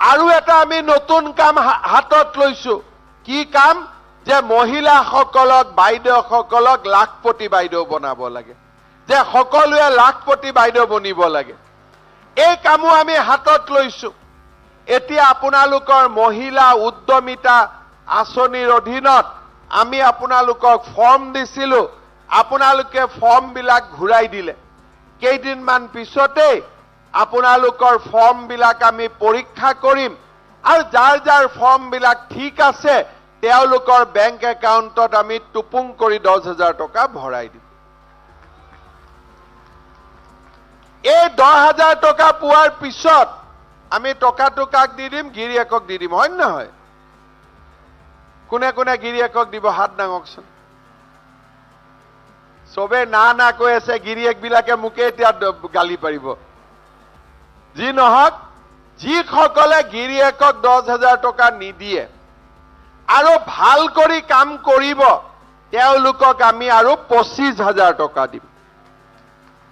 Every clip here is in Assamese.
আৰু এটা আমি নতুন কাম হাতত লৈছো কি কাম যে মহিলাসকলক বাইদেউসকলক লাখপতি বাইদেউ বনাব লাগে যে সকলোৱে লাখপতি বাইদেউ বনিব লাগে এই কামো আমি হাতত লৈছো এতিয়া আপোনালোকৰ মহিলা উদ্যমিতা আঁচনিৰ অধীনত আমি আপোনালোকক ফৰ্ম দিছিলো আপোনালোকে ফৰ্ম বিলাক ঘূৰাই দিলে কেইদিনমান পিছতে আপোনালোকৰ ফৰ্ম বিলাক আমি পৰীক্ষা কৰিম আৰু যাৰ যাৰ ফৰ্ম বিলাক ঠিক আছে তেওঁলোকৰ বেংক একাউণ্টত আমি টুপুং কৰি 10,000 টকা ভৰাই দিম এই 10,000 টকা পোৱাৰ পিছত আমি টকাটো কাক দি দিম গিৰিয়েকক দি দিম হয় নহয় কোনে কোনে গিৰিয়েকক দিব হাত দাঙকচোন সবে না কৈ আছে গিৰিয়েক বিলাকে মুকে এতিয়া গালি পাৰিব যি নহক যিসকলে গিৰিয়েকক 10,000 টকা নিদিয়ে আৰু ভাল কৰি কাম কৰিব তেওঁলোকক আমি আৰু 25,000 টকা দিম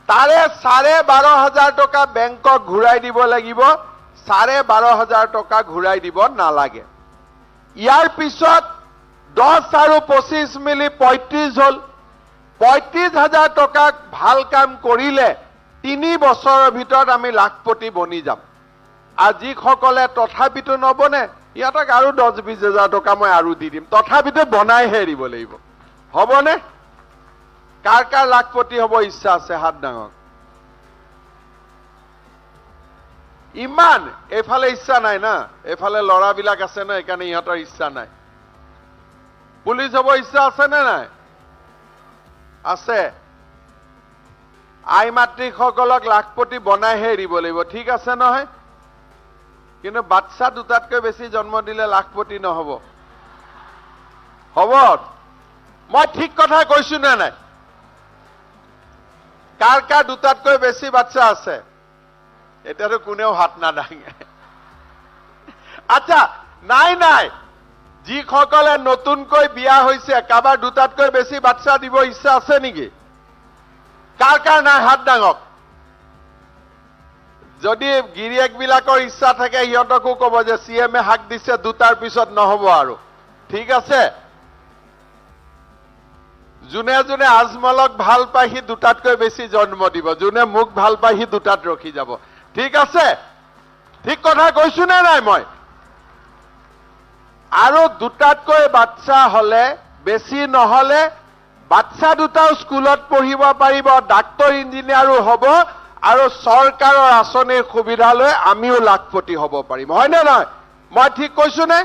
তাৰে 12,500 টকা বেংকক ঘূৰাই দিব লাগিব 12,500 টকা ঘূৰাই দিব নালাগে ইয়াৰ পিছত 10 আৰু 25 মিলি 35 হল 35,000 টকা ভাল কাম কৰিলে 3 বছৰৰ ভিতৰত আমি লাখপতি বনি যাম আৰু যিসকলে তথাপিতো নবনে ইয়াতক আৰু 10-20,000 টকা মই আৰু দি দিম তথাপিতো বনাইহে এৰিব লাগিব হবনে কাৰ কাৰ লাখপতি হ'ব ইচ্ছা আছে হাত দাঙক ইমান এফালে ইচ্ছা নাই না এফালে লৰাবিলাক আছে না একাৰণে ইহঁতৰ ইচ্ছা নাই পুলিচ হ'ব ইচ্ছা আছে নে নাই আছে আই মাতৃসকলক লাখপতি বনাইহে এৰিব লাগিব ঠিক আছে নহয় কিন্তু বাচ্চা দুটাতকৈ বেছি জন্ম দিলে লাখপতি নহব হ'ব মই ঠিক কথা কৈছো নে নাই কাৰ কাৰ দুটাতকৈ বেছি বাচ্চা আছে এতিয়াতো কোনেও হাত নাদাঙে আচ্ছা নাই যিসকলে নতুনকৈ বিয়া হৈছে কাবাৰ দুটাতকৈ বেছি বাচ্চা দিব ইচ্ছা আছে নেকি কাৰ কাৰ নাই হাত দাঙক যদি গিৰিয়েক বিলাকৰ ইচ্ছা থাকে ইহঁতকো ক'ব যে সিএমএ হাক দিছে দুটাৰ পিছত নহব আৰু ঠিক আছে যোনে যোনে আজমলক ভাল পাই সি দুটাতকৈ বেছি জন্ম দিব যোনে মোক ভাল পাই সি দুটাত ৰখি যাব ঠিক আছে ঠিক কথা কৈছো নে নাই মই আৰু দুটাতকৈ বাচ্চা হলে বেছি নহলে বাচ্চা দুটাও স্কুলত পঢ়িব পাৰিব ডাক্তৰ ইঞ্জিনিয়াৰো হ'ব আৰু চৰকাৰৰ আঁচনিৰ সুবিধা লৈ আমিও লাখপতি হ'ব পাৰিম হয় নে নহয় মই ঠিক কৈছো নে